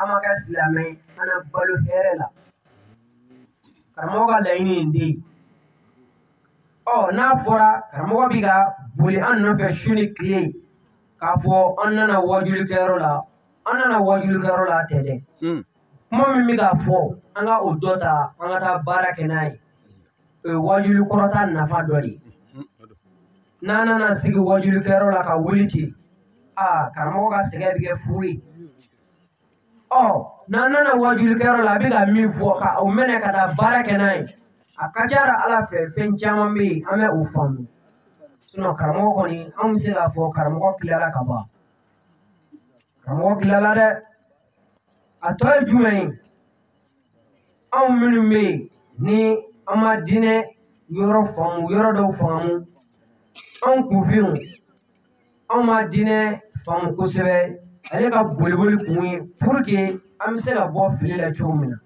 ama ka silamɛ ana balo hɛrɛ la karamɔgɔ ka laɲini in de n'a fɔra karamɔgɔ bi ka boli an nɔfɛ su ni tile k'a fɔ an nana wajulikɛyɔrɔ la an nana wajulikɛyɔrɔ la tɛ dɛ kuma min bɛ ka fɔ an ka o dɔ ta an ka taa baara kɛ n'a ye o ye wajuli kɔrɔta nafa dɔ de n'an nana sigi wajulikɛyɔrɔ la ka wuli ten karamɔgɔ ka sɛgɛn bɛ kɛ fu ye n'an nana wajulikɛyɔrɔ la a bɛ ka min fɔ ka o minɛ ka taa baara kɛ n'a ye a ka ca ala fɛ fɛn caman bɛ yen an bɛ o faamu karamɔgɔ kɔni an bɛ se k'a fɔ karamɔgɔ tilala ka ban karamɔgɔ tilala dɛ a tɔ ye jumɛn ye anw minnu bɛ yen ni an ma diinɛ yɔrɔ faamu yɔrɔ dɔw faamu anw kunfinw anw ma diinɛ faamu kosɛbɛ ale ka boliboli kun ye puruke an bɛ se ka bɔ fili la cogo min na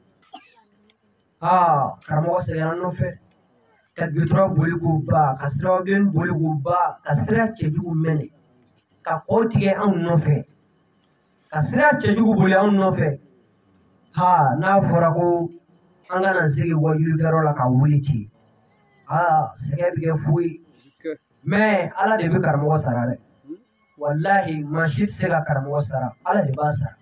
karamɔgɔ sɛgɛnna an nɔfɛ ka gudɔrɔn boli k'u ban ka sirabilen boli k'u ban ka sira cɛjugu minɛ ka kɔ tigɛ anw nɔfɛ ka sira cɛjugu boli anw nɔfɛ n'a fɔra ko an kana sigi wajulikɛyɔrɔ la ka wuli ten sɛgɛn bɛ kɛ fu ye mɛ ala de bɛ karamɔgɔ sara dɛ walahi maa si tɛ se ka karamɔgɔ sara ala de b'a sara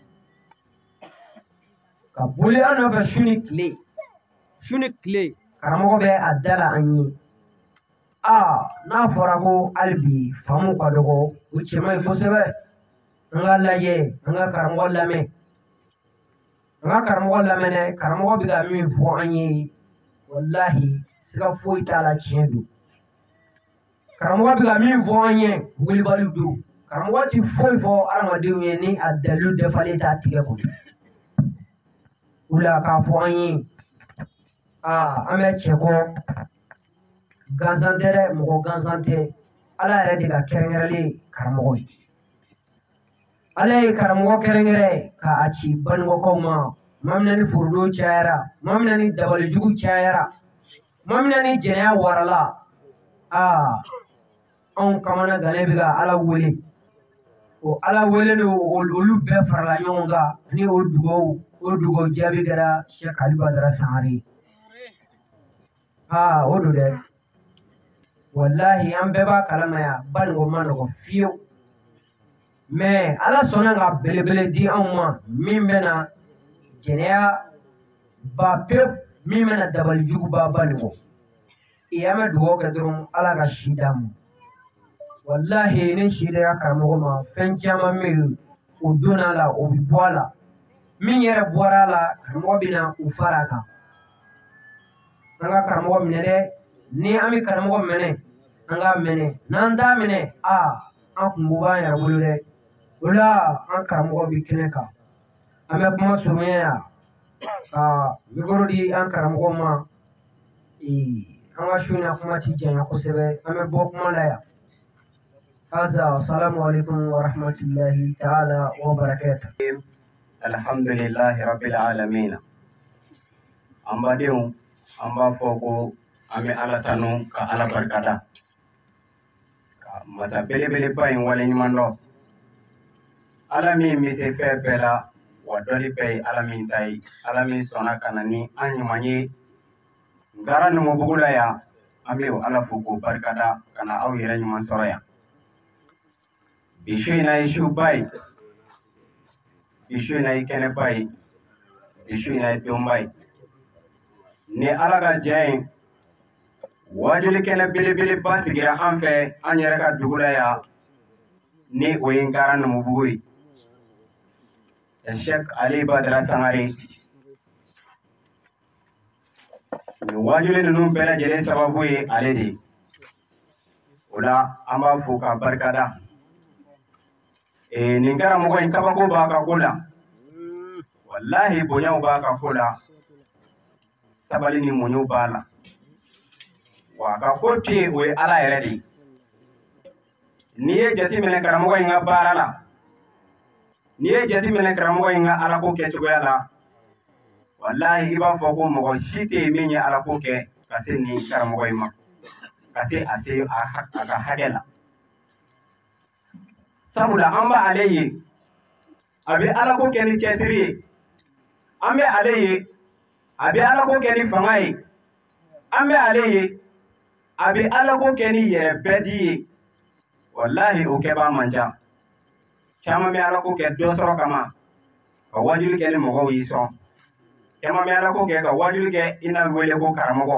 ka boli an nɔfɛ su ni tile karamɔgɔ bɛ a da la an ye n'a fɔra ko hali bi faamu ka dɔgɔ o cɛ man ɲi kosɛbɛ an ka lajɛ an ka karamɔgɔ lamɛn dɛ karamɔgɔ bɛ ka min fɔ an ye walahi siga foyi t'a la tiɲɛ don karamɔgɔ bɛ ka min fɔ an ye welebali don karamɔgɔ tɛ foyi fɔ adamadenw ye ni a dalilu dafalen t'a tigɛ kɔnɔ o la k'a fɔ an ye an bɛ cɛ kɔ gansan tɛ dɛ mɔgɔ gansan tɛ ala yɛrɛ de ka kɛrɛnkɛrɛnlen karamɔgɔ ye ala ye karamɔgɔ kɛrɛnkɛrɛn k'a ci banikɔkaw ma maa min ni forodon cayara maa min ni dabalijugu cayara maa min ni jɛnɛya warala anw kamana gannen bɛ ka ala wele o ala wele olu bɛɛ farala ɲɔgɔn kan ni o dugawu jaabi kɛra Sɛki Ali Badara Sangare o don dɛ walahi an bɛɛ b'a kalama yan banikɔ ma nɔgɔ fiyewu mɛ ala sɔnna ka belebele di anw ma min bɛna jɛnɛya ba pewu min bɛna dabalijugu ba banikɔ an bɛ dugawu kɛ dɔrɔn ala ka si d'a ma walahi ni si dira karamɔgɔ ma fɛn caman bɛ yen o donna la o bɛ bɔ a la min yɛrɛ bɔra a la karamɔgɔ bɛ na o fara a kan an ka karamɔgɔ minɛ dɛ ni an bɛ karamɔgɔ minɛ an ka minɛ n'an t'a minɛ an kungo b'an yɛrɛ bolo dɛ o la an karamɔgɔ bɛ kɛnɛ kan an bɛ kuma surunya yan ka mikoro di an karamɔgɔ ma an ka su in na kuma ti janya kosɛbɛ an bɛ bɔ kuma la yan assalamu alaikum wa rahmatullahi ta'ala wa barakatuh alhamdulillahi rabbil alamin an badenw an b'a fɔ ko an bɛ ala tanu ka ala barikada ka masa belebeleba in waleɲuman dɔn ala min bɛ se fɛn bɛɛ la wa dɔnni bɛɛ ye ala min ta ye ala min sɔnna ka na ni an ɲuman ye ngara numubugu la yan an bɛ ala fo k'o barikada ka na aw yɛrɛ ɲuman sɔrɔ yan bi su in na ye suba ye bi su in na ye kɛnɛba ye bi su in na ye donba ye ni ala ka jɛ ye wajuli kɛnɛ belebeleba sigira an fɛ an yɛrɛ ka dugu la yan ni o ye ngara numubugu ye Sɛki Ali Badara Sangare nin wajuli ninnu bɛɛ lajɛlen sababu ye ale de ye o la an b'a fo ka barikada nin karamɔgɔ in kabako b'a ka ko la walahi bonyaw b'a ka ko la sabali ni muɲu b'a la wa ka ko piye o ye ala yɛrɛ de ye n'i ye jate minɛ karamɔgɔ in ka baara la n'i ye jate minɛ karamɔgɔ in ka alako kɛcogoya la walahi i b'a fɔ ko mɔgɔ si tɛ yen min ye alako kɛ ka se nin karamɔgɔ in ma ka se a ka hakɛ la sabula an b'a ale ye a bɛ alako kɛ ni cɛsiri ye an bɛ ale ye a bɛ Ala ko kɛ ni fanga ye an bɛ ale ye a bɛ Ala ko kɛ ni yɛrɛ bɛɛ di ye wallahi o kɛbaa man ca caman bɛ Ala ko kɛ dɔ sɔrɔ kama ka wajuli kɛ ni mɔgɔw y'i sɔn caman bɛ Ala ko kɛ ka wajuli kɛ i na wele ko karamɔgɔ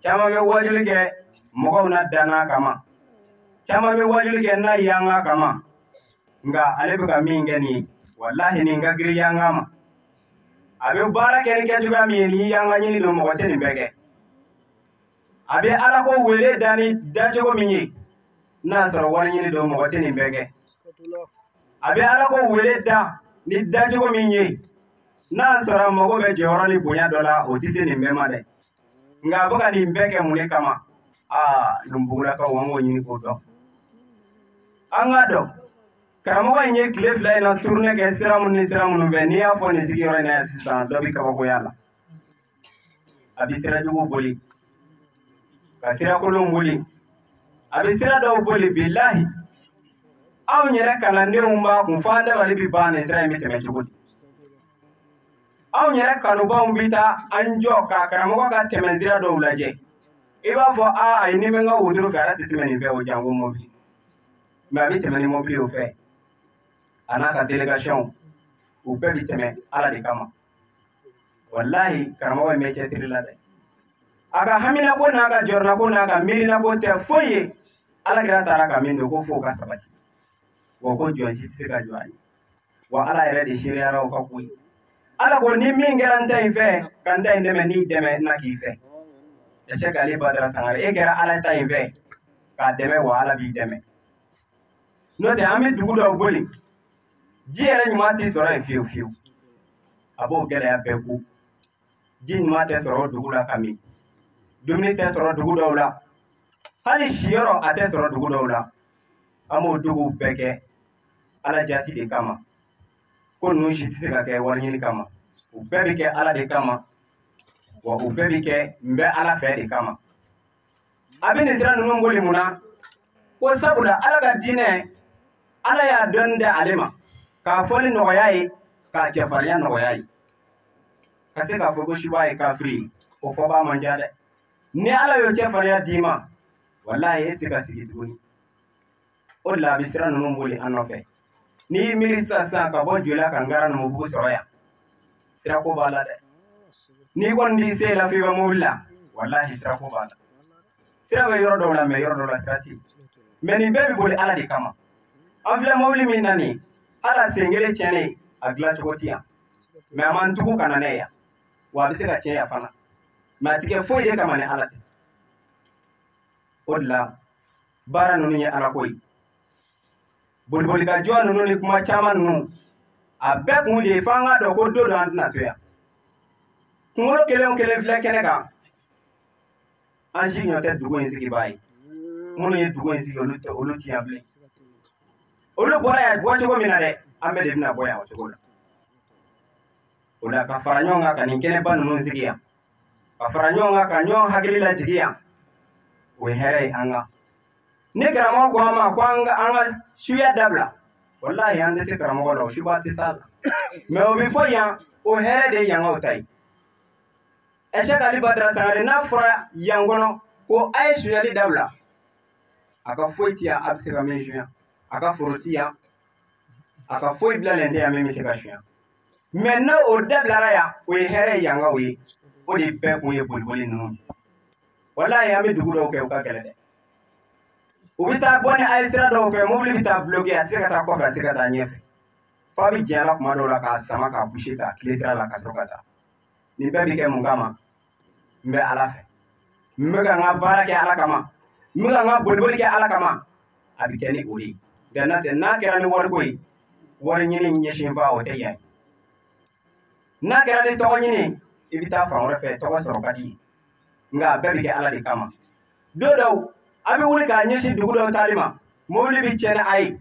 caman bɛ wajuli kɛ mɔgɔw na danna kama caman bɛ wajuli kɛ na yanga kama nka ale bɛ ka min kɛ nin wallahi nin ka girin yanga ma a bɛ baara kɛ ni kɛcogoya min ye ni yanga ɲini don mɔgɔ tɛ nin bɛɛ kɛ a bɛ Ala ko wele da ni dacogo min ye n'a sɔrɔ wari ɲini don mɔgɔ tɛ nin bɛɛ kɛ a bɛ Ala ko wele da ni dacogo min ye n'a sɔrɔ mɔgɔ bɛ jɔyɔrɔ ni bonya dɔ la o tɛ se nin bɛɛ ma dɛ nka a bɛ ka nin bɛɛ kɛ mun de kama Lumbugulakaw an k'o ɲini k'o dɔn an k'a dɔn karamɔgɔ in ye tile 2 in na tournée kɛ sira minnu ni sira minnu fɛ n'i y'a fɔ nin sigiyɔrɔ in na sisan dɔ bɛ kabakoya la a bɛ sira jugu boli ka sira kolon boli a bɛ sira dɔw boli bilahi anw yɛrɛ kalandenw b'a kun fɔ an dabali bɛ ban nin sira in bɛ tɛmɛ cogo di anw yɛrɛ kanubaw bɛ taa an jɔ ka karamɔgɔ ka tɛmɛ sira dɔw lajɛ i b'a fɔ a ye ni bɛ n ka wotoro fɛ ala tɛ tɛmɛ nin fɛ o janko mobili mais a bɛ tɛmɛ ni mobili o fɛ a n'a ka délégation u bɛɛ bɛ tɛmɛ ala de kama wallahi karamɔgɔ in bɛ cɛsiri la dɛ a ka hamina ko n'a ka jɔrɔna ko n'a ka miirina ko tɛ foyi ye ala kira taara ka min don ko fo ka sabati wa ko jɔn si tɛ se ka jɔ a ye wa ala yɛrɛ de seereyara o ka ko ye ala ko ni min kɛra n ta in fɛ ka n ta in dɛmɛ n'i dɛmɛ na k'i fɛ Cheikh Ali Badara Sangare e kɛra ala ta in fɛ k'a dɛmɛ wa ala b'i dɛmɛ n'o tɛ an bɛ dugu dɔw boli ji yɛrɛ ɲuman tɛ sɔrɔ yen fiyewu fiyewu a b'o gɛlɛya bɛɛ ku ji ɲuman tɛ sɔrɔ dugu la ka min dumuni tɛ sɔrɔ dugu dɔw la hali siyɔrɔ a tɛ sɔrɔ dugu dɔw la an b'o duguw bɛɛ kɛ ala jati de kama ko ninnu si tɛ se ka kɛ wari ɲini kama u bɛɛ bɛ kɛ ala de kama wa u bɛɛ bɛ kɛ n bɛ ala fɛ de kama a bɛ nin sira ninnu boli mun na ko sabula ala ka diinɛ ala y'a dɔnni da ale ma k'a fɔ ni nɔgɔya ye k'a cɛfarinya nɔgɔya ye ka se k'a fɔ ko suba ye kafiri o fɔba man ca dɛ ni ala y'o cɛfarinya d'i ma wallahi e tɛ se ka sigi tuguni o de la a bɛ sira ninnu boli an nɔfɛ n'i y'i miiri sisan ka bɔ joli la ka ngara Numubugu sɔrɔ yan sira ko b'a la dɛ n'i kɔni t'i se la f'i bɛ mobili la wallahi sira ko b'a la sira bɛ yɔrɔ dɔw la mais yɔrɔ dɔw la sira tɛ yen mais nin bɛɛ bɛ boli ala de kama an filɛ mobili min na nin ala sen kelen tiɲɛnen a dilan cogo tɛ yan mais a man tugu ka na n'a ye yan wa a bɛ se ka tiɲɛ yan fana mais a tɛ kɛ foyi de kama ni ala tɛ o de la baara ninnu ye ala ko ye bolibolikajɔ ninnu ni kuma caman ninnu a bɛɛ kun de ye f'an k'a dɔn ko don dɔ an tɛna to yan kunkolo kelen o kelen filɛ kɛnɛ kan an si ɲɔ tɛ dugu in sigibaa ye minnu ye dugu in sigi olu ti yan bilen olu bɔra yan bɔ cogo min na dɛ an bɛɛ de bɛna bɔ yan o cogo la o la ka fara ɲɔgɔn kan ka nin kɛnɛba ninnu sigi yan ka fara ɲɔgɔn kan ka ɲɔgɔn hakili lajigi yan o ye hɛrɛ ye an kan ni karamɔgɔ ko an ma ko an ka suya dabila wallahi an tɛ se karamɔgɔ la o suba tɛ s'a la mais o bɛ fɔ yan o hɛrɛ de ye yankaw ta ye Cheikh Ali Badara Sangare n'a fɔra yan kɔnɔ ko a ye sonyali dabila a ka foyi tɛ yan a bɛ se ka min sunya a ka foro tɛ yan a ka foyi bilalen tɛ yan min bɛ se ka sunya mais n'a o dabilara yan o ye hɛrɛ ye yankaw ye o de bɛɛ kun ye boliboli ninnu wallahi an bɛ dugu dɔw kɛ u ka gɛlɛn dɛ u bɛ taa bɔ ni a ye sira dɔw fɛ mobili bɛ taa bloqué a tɛ se ka taa kɔfɛ a tɛ se ka taa ɲɛfɛ f'a bɛ jɛn a la kuma dɔw la k'a sama k'a boucher k'a tile sira la ka sɔrɔ ka taa nin bɛɛ bɛ kɛ mun kama n bɛ ala fɛ n bɛ ka n ka baara kɛ ala kama n bɛ ka n ka boliboli kɛ ala kama a bɛ kɛ ni o de ye nka n'o tɛ n'a kɛra ni wariko ye wari ɲini ɲɛsinba o tɛ yan n'a kɛra ni tɔgɔ ɲini i bɛ taa fan wɛrɛ fɛ tɔgɔ sɔrɔ ka di nka a bɛɛ bɛ kɛ ala de kama don dɔw a bɛ wuli k'a ɲɛsin dugu dɔw taali ma mobili bɛ cɛn ni a ye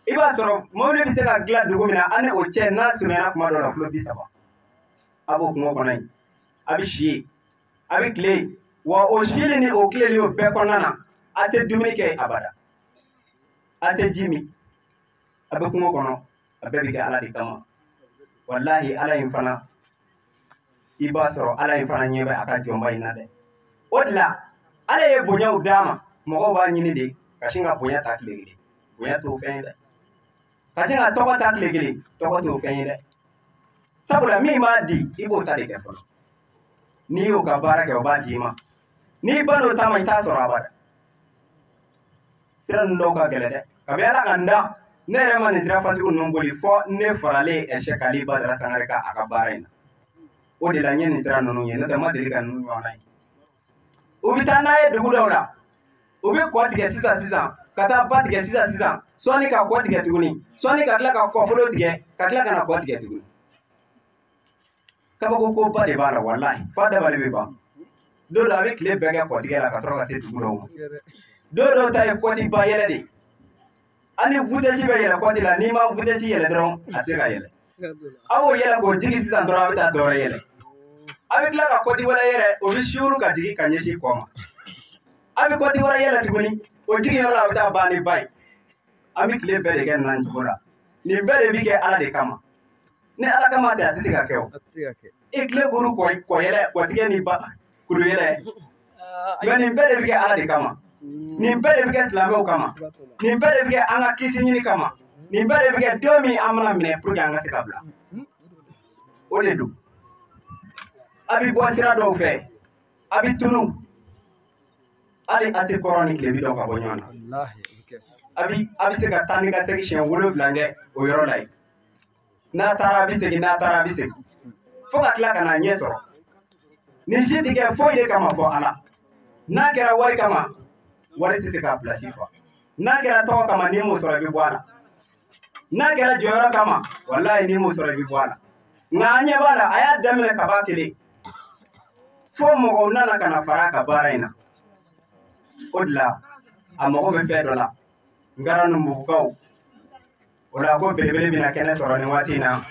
i b'a sɔrɔ mobili bɛ se ka dilan dugu min na an ni o cɛ n'a surunyana kuma dɔw la kulo 30 a b'o kungo kɔnɔ yen a bɛ si yen a bɛ tile yen wa o sili ni o tileli o bɛɛ kɔnɔna na a tɛ dumuni kɛ abada a tɛ ji min a bɛ kungo kɔnɔ a bɛɛ bɛ kɛ ala de kama wallahi ala in fana i b'a sɔrɔ ala in fana ɲɛ bɛ a ka jɔnba in na dɛ o de la ala ye bonyaw d'a ma mɔgɔw b'a ɲini de ka sin ka bonya ta tile kelen bonya t'o fɛn ye dɛ ka sin ka tɔgɔ ta tile kelen tɔgɔ t'o fɛn ye dɛ sabula min b'a di i b'o ta de kɛ fɔlɔ n'i y'o ka baara kɛ o b'a d'i ma n'i ban'o ta ma i t'a sɔrɔ abada sira ninnu dɔw ka gɛlɛn dɛ kabi ala ka n da ne yɛrɛ ma nin sira fasugu ninnu boli fɔ ne faralen Ɛsɛki Ali Badara Sangare ka a ka baara in na o de la n ye nin sira ninnu ye n'o tɛ n ma deli ka ninnu ɲɔgɔnna ye u bɛ taa n'a ye dugu dɔw la u bɛ kɔ tigɛ sisan ka taa ba tigɛ sisan sɔɔni ka kɔ tigɛ tuguni sɔɔni ka tila ka kɔfolo tigɛ ka tila ka na kɔ tigɛ tuguni kabako ko ba de b'a la walahi f'a dabali bɛ ban don dɔ a bɛ tile bɛɛ kɛ kɔ tigɛ la ka sɔrɔ ka se dugu dɔw ma don dɔw ta ye kɔti ba yɛlɛ de ani vitesse bɛ yɛlɛ kɔti la n'i ma vitesse yɛlɛ dɔrɔn a tɛ se ka yɛlɛ a b'o yɛlɛ k'o jigi sisan dɔrɔn a bɛ taa dɔ wɛrɛ yɛlɛ a bɛ tila ka kɔti wɛrɛ yɛlɛ o bɛ suru ka jigin ka ɲɛsin kɔ ma a bɛ kɔti wɛrɛ yɛlɛ tuguni o jigin yɔrɔ la a bɛ taa ban ni ba ye an bɛ tile bɛɛ de kɛ nin cogo la nin bɛɛ de bɛ kɛ ala de kama ni ala kama tɛ a tɛ se ka kɛ o i tile kuru kɔ yɛlɛ kɔtigɛ ni ba kuru yɛlɛ nka nin bɛɛ de bɛ kɛ ala de kama nin bɛɛ de bɛ kɛ silamɛw kama nin bɛɛ de bɛ kɛ an ka kisi ɲini kama nin bɛɛ de bɛ kɛ don min an mana minɛ pour que an ka se ka bila o de don a bɛ bɔ sira dɔw fɛ a bɛ tunu hali a tɛ kɔrɔ ni tile bi dɔn ka bɔ ɲɔgɔn na a bɛ se ka taa ni ka segin siɲɛ 7 kɛ o yɔrɔ la yen n'a taara a bɛ segin fo ka tila ka na ɲɛ sɔrɔ nin si tɛ kɛ foyi de kama fɔ ala n'a kɛra wari kama wari tɛ se k'a pilasi fa n'a kɛra tɔgɔ kama n'i m'o sɔrɔ i bɛ bɔ a la n'a kɛra jɔyɔrɔ kama walahi n'i m'o sɔrɔ i bɛ bɔ a la nka an ɲɛ b'a la a y'a daminɛ kaba kelen fo mɔgɔw nana ka na fara a ka baara in na o de la a mago bɛ fɛn dɔ la n kɛra numbugukaw o la ko belebele bɛna kɛnɛ sɔrɔ nin waati in na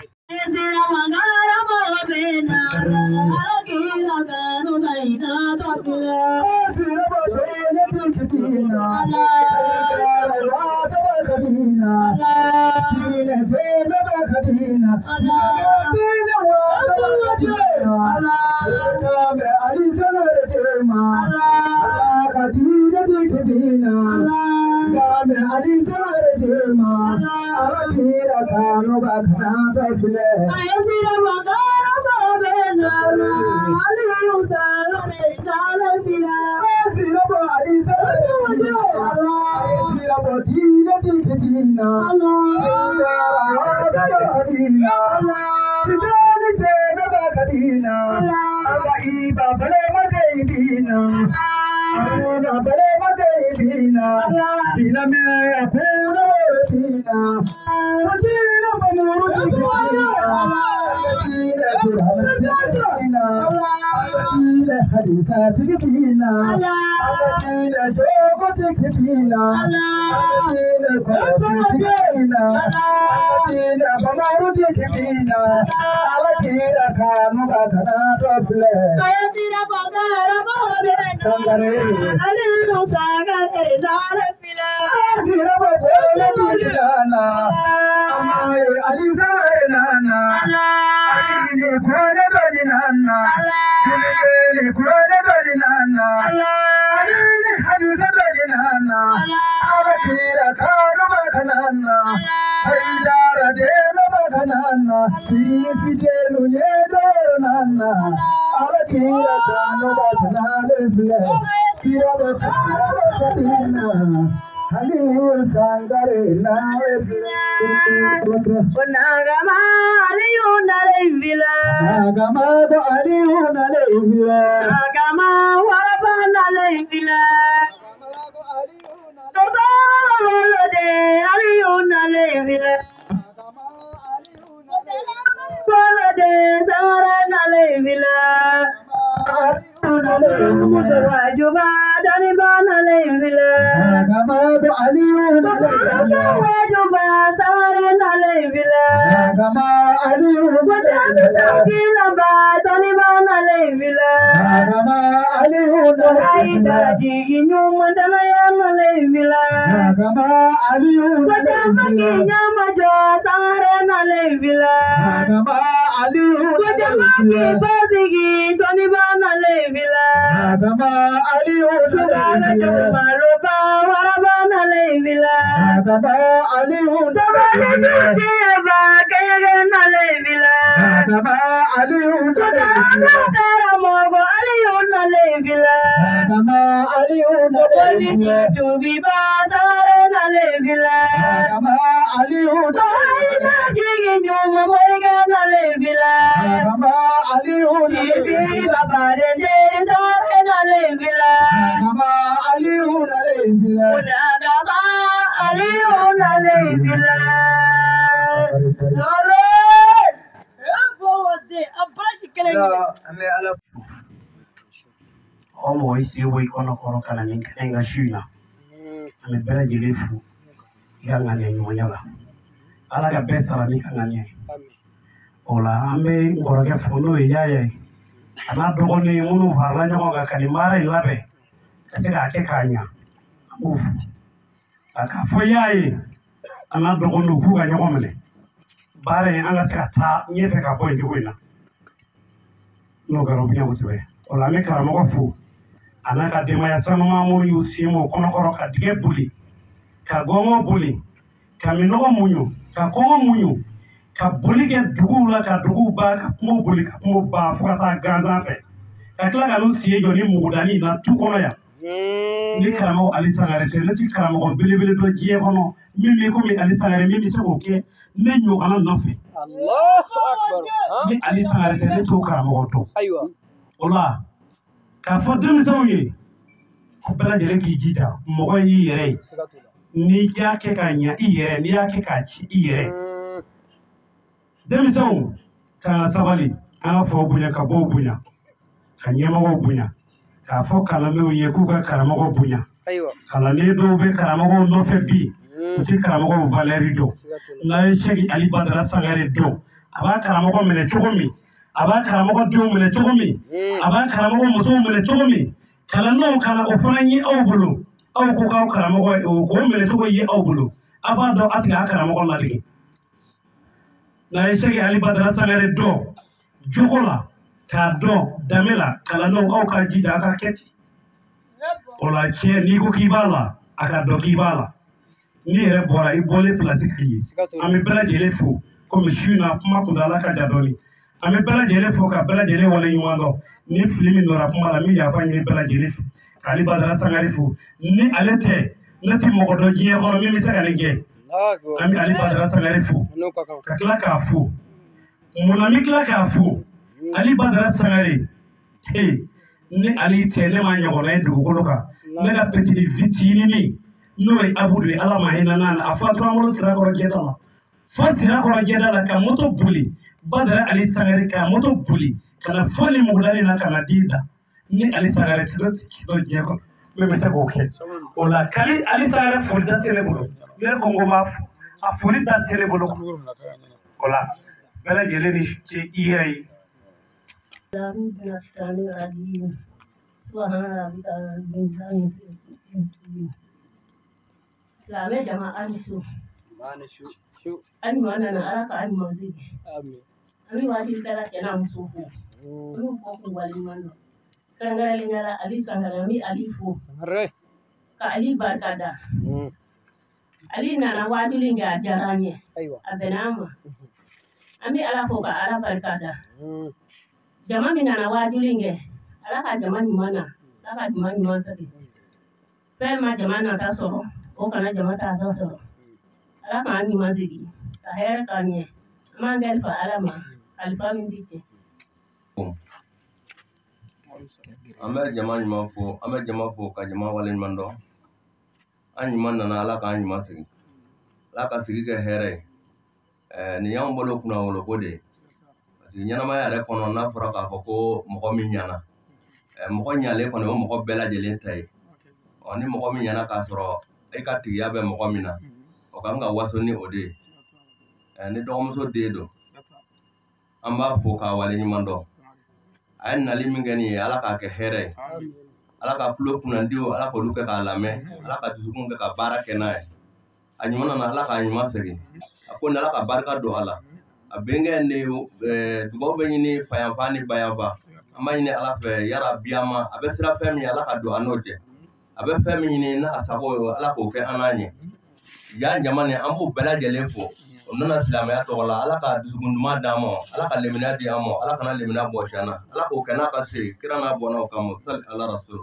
Batigi Tony Bana Levila Kama Aliu Subhana Maluba Warabana Levila Kama Aliu Subhana Kayana Levila Kama Aliu Subhana Mogo Aliu Levila Kama Aliu Levila Tubiba Tara Levila Kama Aliu Levila Jiginu Morgana Levila Kama Aliu Levila Babare Tara Levila Kama Aliu Levila Kama Aliu Levila Omo isi wo ikono koro kana ninga shina ame bela jilefu nganya nyonyala ala ga besara ni nganya ola ambe ngoroge fono yaye ana dogoni munu farla nyago ga kanimara ilabe kase ga ke kanya ufu aka fo yaye ana dogonu ku ga nyago mele bare anga se ata nyefe ka boy ndikoina no garo biya musbe ola me karamo ko fu ana ka dema ya sama mamu yusimo kono koro ka dige buli ka gongo buli ka minogo munyu ka kongo munyu ka buli ke dugu la ka dugu ba ka kumo buli ka kumo ba fuka ta gaza fe ka kila ka lusiye joni mugudani na tukono ya ni karamo alisangare te lati karamo ko bili do jiye kono mimi ko mi alisangare mimi se ko ke menyo kana nofe Allahu akbar ni alisangare te to karamo to aywa ola ka fɔ denmisɛnw ye ko bɛɛ lajɛlen k'i jija mɔgɔ y'i yɛrɛ ye n'i y'a kɛ k'a ɲɛ i yɛrɛ n'i y'a kɛ k'a ci i yɛrɛ denmisɛnw k'an ka sabali an ka fɔ bonya ka bɔ bonya ka ɲɛmɔgɔw bonya k'a fɔ kalandenw ye k'u ka karamɔgɔ bonya kalanden dɔw bɛ karamɔgɔw nɔfɛ bi u tɛ karamɔgɔw valɛri dɔn n'a ye sɛki ali badara sangare dɔn a b'a karamɔgɔ minɛ cogo min a b'a karamɔgɔ denw minɛ cogo min a b'a karamɔgɔ musow minɛ cogo min kalandenw kana o fana ye aw bolo aw ko k'aw karamɔgɔ k'o minɛ cogo ye aw bolo a b'a dɔn a tigɛ a karamɔgɔ ladege n'a ye sɛki ali badara sangare dɔn jogo la k'a dɔn danbe la kalandenw aw ka jija a ka kɛ ten o la tiɲɛ n'i ko k'i b'a la a ka dɔn k'i b'a la n'i yɛrɛ bɔra i bɔlen pilasi ka ye an bɛ bɛɛ lajɛlen fo komi su in na kuma kuntala ka jan dɔɔni an bɛ bɛɛ lajɛlen fo ka bɛɛ lajɛlen wale ɲuman dɔn ni fili min nɔra kuma la min yafa ɲini bɛɛ lajɛlen fo k'ale badara sangare fo ni ale tɛ ne tɛ mɔgɔ dɔn diɲɛ kɔnɔ min bɛ se ka nin kɛ an bɛ ale badara sangare fo ka tila k'a fo munna n bɛ tila k'a fo ale badara sangare ni ale tɛ ne ma ɲɔgɔnna ye dugukolo kan ne ka petite fitinin n'o ye abudu ye ala ma hinɛ n'a la a fatura an bolo sirakɔrɔ jɛda la fo sirakɔrɔ jɛda la ka moto boli badara ali sangare ka moto boli ka na fɔ ni mugudani na ka na di da ni ali sangare tɛ dɔ diɲɛ kɔnɔ min bɛ se k'o kɛ o la kali ali sangare foli da tɛ ne bolo ne ko n ko m'a fo a foli da tɛ ne bolo o la bɛɛ lajɛlen ni ce i yɛrɛ ye. Silamɛ jama ani su ani mana na ala ka ani mazigi ami waati kɛra cɛ n'a muso fo olu fɔ k'u waleɲuman dɔn kɛrɛnkɛrɛnlen kɛra ali sangare ami ali fo ka ali barika da ali nana waaduli kɛ a diyara an ye a bɛnna an ma an bɛ ala fo ka ala barika da jama min nana waaduli kɛ ala ka jama ɲuman na ala ka jama ɲuman sɛbɛn fɛn ma jama nata sɔrɔ o kana jama ta dɔ sɔrɔ ala k'an ɲuman segin ka hɛrɛ k'an ɲɛ an b'an kalifa ala ma kalifa min bi cɛ. an bɛ jama ɲuman fo an bɛ jama fo ka jama wale ɲuman dɔn an ɲuman nana ala k'an ɲuman segin ala ka sigi kɛ hɛrɛ ye nin y'anw bolo kunna wolo ko de ye parce que ɲɛnamaya yɛrɛ kɔnɔ n'a fɔra k'a fɔ ko mɔgɔ min ɲana mɔgɔ ɲalen kɔni o mɔgɔ bɛɛ lajɛlen ta ye ni mɔgɔ min ɲana k'a sɔrɔ e ka tigiya bɛ mɔgɔ min na o kan ka waso ni o de ye ni dɔgɔmuso den don an b'a fo k'a wale ɲuman dɔn a ye nali min kɛ nin ye ala k'a kɛ hɛrɛ ye ala ka tulo kunnandiw ala k'olu kɛ k'a lamɛn ala ka dusukun kɛ ka baara kɛ n'a ye a ɲuman nana ala k'a ɲuman segin a ko ni ala ka barika don a la a benge ne dugaw bɛ ɲini fayanfa ni bayanfa an b'a ɲini ala fɛ yara biyama a bɛ sira fɛn min ala ka don an n'o cɛ a bɛ fɛn min ɲini n'a sago ye ala k'o kɛ an n'a ɲɛ ja jama ni an b'u bɛɛ lajɛlen fo o nana silamɛya tɔgɔ la ala ka dusukun duman d'an ma ala ka lemina di an ma ala kana lemina bɔsi an na ala k'o kɛ n'a ka se kira n'a bɔnnaw kama sali ala rasul